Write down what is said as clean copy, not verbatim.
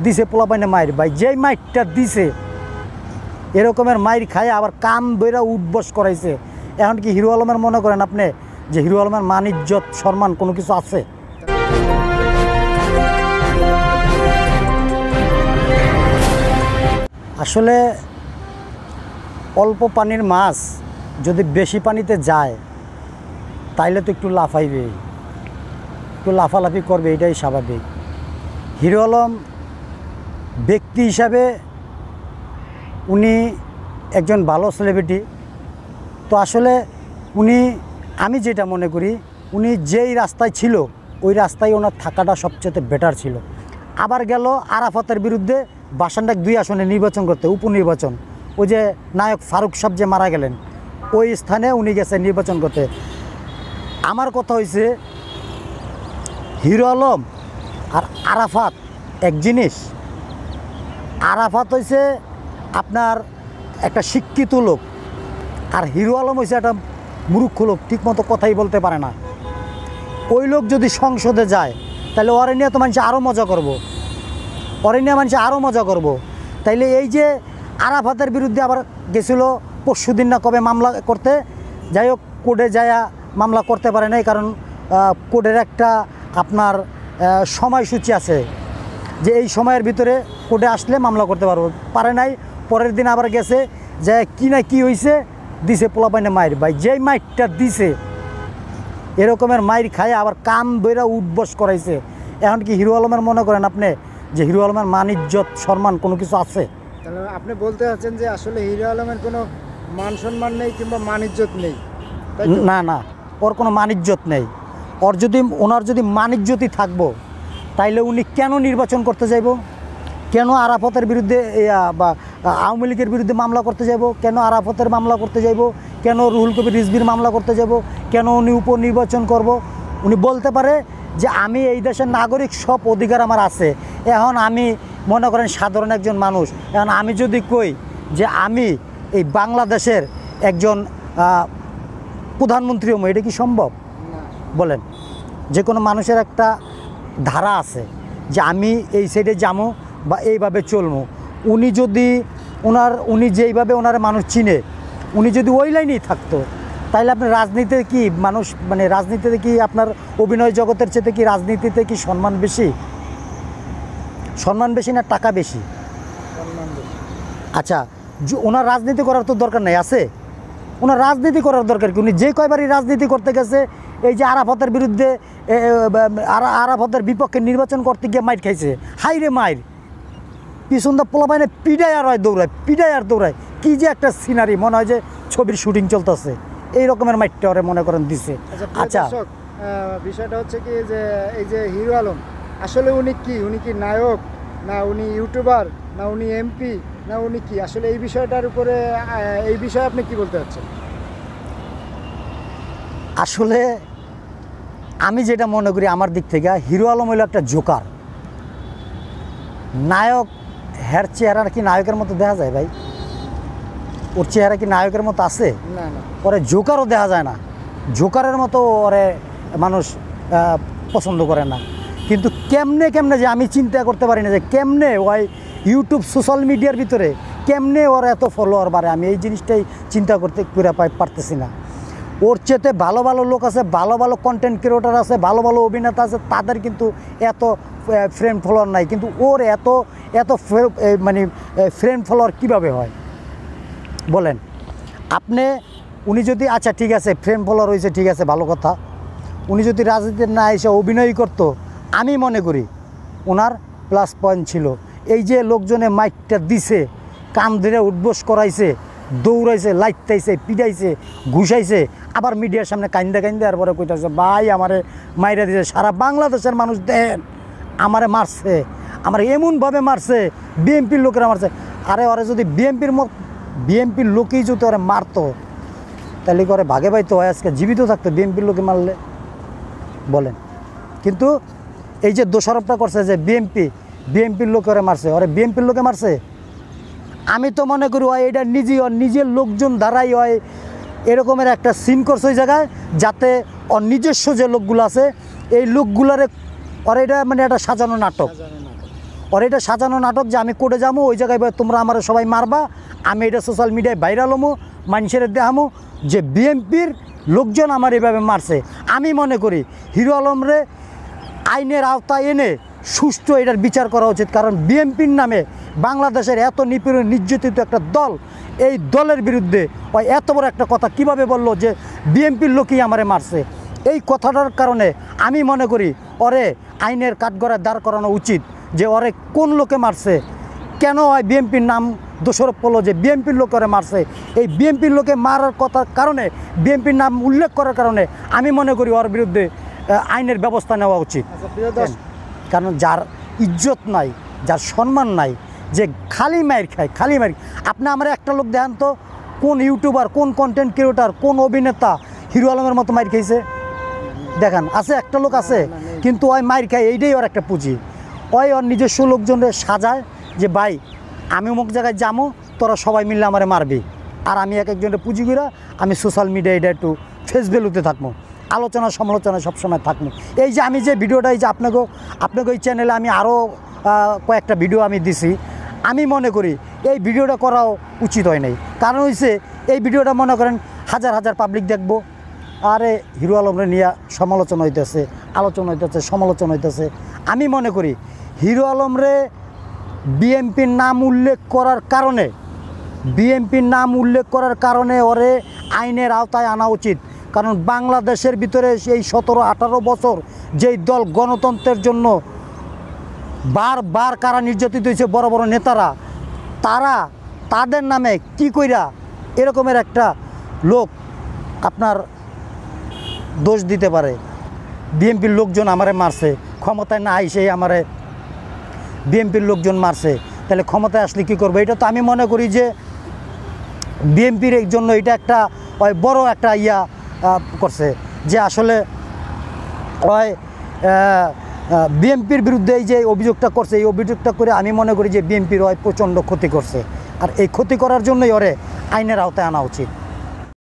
দিছে পোলাপাইনে মায়ের ভাই, যেই মাইরটা দিছে এরকমের মাইর খায় আবার কান বইরা উঠবস করাইছে। এখন কি হিরো আলমের মনে করেন আপনি যে হিরো আলমের মান ইজ্জত সম্মান কোনো কিছু আছে? আসলে অল্প পানির মাছ যদি বেশি পানিতে যায় তাইলে তো একটু লাফাইবে, একটু লাফালাফি করবে, এটাই স্বাভাবিক। হিরো আলম ব্যক্তি হিসাবে উনি একজন ভালো সেলিব্রিটি। তো আসলে উনি, আমি যেটা মনে করি, উনি যেই রাস্তায় ছিল ওই রাস্তায় ওনার থাকাটা সবচেয়ে বেটার ছিল। আবার গেল আরাফাতের বিরুদ্ধে বাসানডাক 2 আসনে নির্বাচন করতে, উপনির্বাচন। ওই যে নায়ক ফারুক সাহেব যে মারা গেলেন ওই স্থানে উনি গেছে নির্বাচন করতে। আমার কথা হয়েছে হিরো আলম আর আরাফাত এক জিনিস। আরাফাত হয়েছে আপনার একটা শিক্ষিত লোক, আর হিরো আলম হয়েছে একটা মূর্খ লোক, ঠিকমতো কথাই বলতে পারে না। ওই লোক যদি সংসদে যায় তাহলে ওরে নিয়ে তো মানুষ আরও মজা করব, ওরে নিয়ে মানুষ আরও মজা করব। তাইলে এই যে আরাফাতের বিরুদ্ধে আবার গেছিলো পরশুদিন না কবে মামলা করতে, যাই হোক কোর্টে যায়া মামলা করতে পারে নাই, কারণ কোর্টের একটা আপনার সময়সূচি আছে যে এই সময়ের ভিতরে কোর্টে আসলে মামলা করতে পারে নাই। পরের দিন আবার গেছে, যে কি না কি হয়েছে, দিছে পোলাপাইনে মায়ের ভাই, যেই মাইরটা দিছে এরকমের মাইর খায় আবার কান বইরা উঠবস করাইছে। এখন কি হিরো আলমের মনে করেন আপনি যে হিরো আলমের মান ইজ্জত সম্মান কোনো কিছু আছে? তাহলে আপনি বলতে চাচ্ছেন যে আসলে হিরো আলমের কোনো মান সম্মান নেই কিংবা মান ইজ্জত নেই? না না, ওর কোনো মান ইজ্জত নেই। ওনার যদি মান ইজ্জতই থাকবো তাইলে উনি কেন নির্বাচন করতে যাইব? কেন আরাফতের বিরুদ্ধে বা আওয়ামী লীগের বিরুদ্ধে মামলা করতে যাব? কেন আরাফতের মামলা করতে যাব? কেন রুহুল কবির রিজভির মামলা করতে যাব? কেন উনি উপনির্বাচন করব? উনি বলতে পারে যে আমি এই দেশের নাগরিক, সব অধিকার আমার আছে। এখন আমি মনে করেন সাধারণ একজন মানুষ, এখন আমি যদি কই যে আমি এই বাংলাদেশের একজন প্রধানমন্ত্রী হবো, এটা কি সম্ভব? বলেন। যে কোনো মানুষের একটা ধারা আছে যে আমি এই সাইডে যাবো বা এইভাবে চলবো। উনি যেইভাবে ওনার মানুষ চিনে, উনি যদি ওই লাইনেই থাকতো তাহলে আপনার রাজনীতিতে কি মানুষ, মানে রাজনীতিতে কি আপনার অভিনয় জগতের চেয়ে কি রাজনীতিতে কি সম্মান বেশি? সম্মান বেশি না টাকা বেশি? আচ্ছা, ওনার রাজনীতি করার তো দরকার নাই, আছে? ওনার রাজনীতি করার দরকার কি? উনি যে কয়বারই রাজনীতি করতে গেছে, এই যে আরাফতের বিরুদ্ধে আরাফতের বিপক্ষে নির্বাচন করতে গিয়ে মাইর খাইছে। হাই রে মাইর, পিছন দা পোলাপাইনে পিডায় আর হয় দৌড়ায়, পিডায় আর দৌড়ায়। কী যে একটা সিনারি, মনে হয় যে ছবির শুটিং চলতেছে, এই রকমের মাইরটা ওরে মনে করেন দিছে। আচ্ছা, বিষয়টা হচ্ছে কি যে এই যে হিরো আলম আসলে উনি কি নায়ক, না উনি ইউটিউবার, না উনি এমপি, না উনি কি আসলে এই বিষয়টার উপরে, এই বিষয়ে আপনি কি বলতে চাচ্ছেন? আসলে আমি যেটা মনে করি আমার দিক থেকে, হিরো আলম হইল একটা জোকার। নায়ক, হের চেহারা কি নায়কের মতো দেখা যায় ভাই? ওর চেহারা কি নায়কের মতো আছে? না না, ওরে জোকারও দেখা যায় না, জোকারের মতো ওরে মানুষ পছন্দ করে না। কিন্তু কেমনে যে আমি চিন্তা করতে পারি না যে কেমনে ওই ইউটিউব সোশ্যাল মিডিয়ার ভিতরে কেমনে ওর এত ফলোয়ার বাড়ে, আমি এই জিনিসটাই চিন্তা করতে পারতেছি না। ওর চেতে ভালো ভালো লোক আছে, ভালো ভালো কন্টেন্ট ক্রিয়েটর আছে, ভালো ভালো অভিনেতা আছে, তাদের কিন্তু এত ফ্রেন্ড ফলোয়ার নাই। কিন্তু ওর এত মানে ফ্রেন্ড ফলোয়ার কীভাবে হয় বলেন আপনি? উনি যদি, আচ্ছা ঠিক আছে ফ্রেন্ড ফলোয়ার হয়েছে, ঠিক আছে ভালো কথা, উনি যদি রাজনীতিতে না এসে অভিনয় করতো, আমি মনে করি ওনার প্লাস পয়েন্ট ছিল। এই যে লোকজনে মাইকটা দিছে, কান ধরে উঠবোস করাইছে, দৌড়াইছে, লাইটাইছে, পিটাইছে, ঘুষাইছে, আবার মিডিয়ার সামনে কান্দে আর পরে কইতাছে ভাই আমারে মাইরা দিছে, সারা বাংলাদেশের মানুষ দেন আমারে মারছে, আমার এমনভাবে মারছে, বিএনপির লোকেরা মারছে। আরে ওরে যদি বিএনপির লোকেই যদি ওরে মারতো তাহলে করে ভাগে পাইতো, আজকে জীবিত থাকতো বিএনপির লোকে মারলে, বলেন। কিন্তু এই যে দোষারোপটা করছে যে বিএনপির লোকে ওরে মারছে, ওরে বিএনপির লোকে মারছে, আমি তো মনে করি এটা নিজের লোকজন দ্বারাই হয় এরকমের একটা সিন করছে ওই জায়গায়, যাতে ওর নিজস্ব যে লোকগুলো আছে এই লোকগুলারে ওর এটা মানে একটা সাজানো নাটক, ওর এটা সাজানো নাটক যে আমি কোর্টে যাবো, ওই জায়গায় তোমরা আমার সবাই মারবা, আমি এটা সোশ্যাল মিডিয়ায় ভাইরাল হমো, মানুষের দেখামো যে বিএনপির লোকজন আমার এভাবে মারছে। আমি মনে করি হিরো আলমরে আইনের আওতায় এনে সুষ্ঠু এটার বিচার করা উচিত। কারণ বিএনপির নামে বাংলাদেশের এত নিপীড়ন নির্যাতিত একটা দল, এই দলের বিরুদ্ধে ওই এত বড় একটা কথা কিভাবে বলল যে বিএনপির লোকই আমারে মারছে। এই কথাটার কারণে আমি মনে করি ওরে আইনের কাঠগড়ায় দাঁড় করানো উচিত, যে ওরে কোন লোকে মারছে, কেন হয় বিএনপির নাম দোষারোপ করলো যে বিএনপির লোক ওরে মারছে। এই বিএনপির লোকে মারার কথার কারণে, বিএনপির নাম উল্লেখ করার কারণে আমি মনে করি ওর বিরুদ্ধে আইনের ব্যবস্থা নেওয়া উচিত। আচ্ছা প্রিয় দর্শক, কারণ যার ইজ্জত নাই, যার সম্মান নাই, যে খালি মাইর খায়, খালি মাইর। আপনি আমার একটা লোক দেখান তো, কোন ইউটিউবার, কোন কন্টেন্ট ক্রিয়েটার, কোন অভিনেতা হিরো আলমের মতো মাইর খাইছে দেখান? আছে? একটা লোক আছে? কিন্তু ওই মাইর খায়, এইটাই ওর একটা পুঁজি। ওর নিজস্ব লোকজনের সাজায় যে ভাই আমি অমুক জায়গায় যাবো, তোরা সবাই মিললে আমারে মারবি, আর আমি এক একজনের পুঁজি করে আমি সোশ্যাল মিডিয়ায় এটা একটু ফেস ভ্যালুতে থাকবো, আলোচনা সমালোচনা সবসময় থাকবো। এই যে আমি যে ভিডিওটা, এই যে আপনাকে ওই চ্যানেলে আমি আরও কয়েকটা ভিডিও আমি দিছি, আমি মনে করি এই ভিডিওটা করাও উচিত হয় নাই। কারণ হচ্ছে এই ভিডিওটা মনে করেন হাজার হাজার পাবলিক দেখবো, আরে হিরো আলমরে নিয়ে সমালোচনা হইতেছে, আলোচনা হইতেছে, সমালোচনা হইতেছে। আমি মনে করি হিরো আলমরে বিএনপির নাম উল্লেখ করার কারণে, বিএনপির নাম উল্লেখ করার কারণে ওরে আইনের আওতায় আনা উচিত। কারণ বাংলাদেশের ভিতরে এই 17-18 বছর যেই দল গণতন্ত্রের জন্য বারবার কারা নির্যাতিত হয়েছে, বড় বড় নেতারা, তাদের নামে কি কইরা এরকমের একটা লোক আপনার দোষ দিতে পারে? বিএনপির লোকজন আমারে মারছে, ক্ষমতায় না আইসেই আমারে বিএনপির লোকজন মারছে, তাহলে ক্ষমতায় আসলে কী করবো? এটা তো আমি মনে করি যে বিএনপির এই জন্য এটা একটা বড় একটা করছে, যে আসলে ওই বিএনপির বিরুদ্ধে এই যে অভিযোগটা করছে, এই অভিযোগটা করে আমি মনে করি যে বিএনপির প্রচণ্ড ক্ষতি করছে, আর এই ক্ষতি করার জন্যই ওরে আইনের আওতায় আনা উচিত।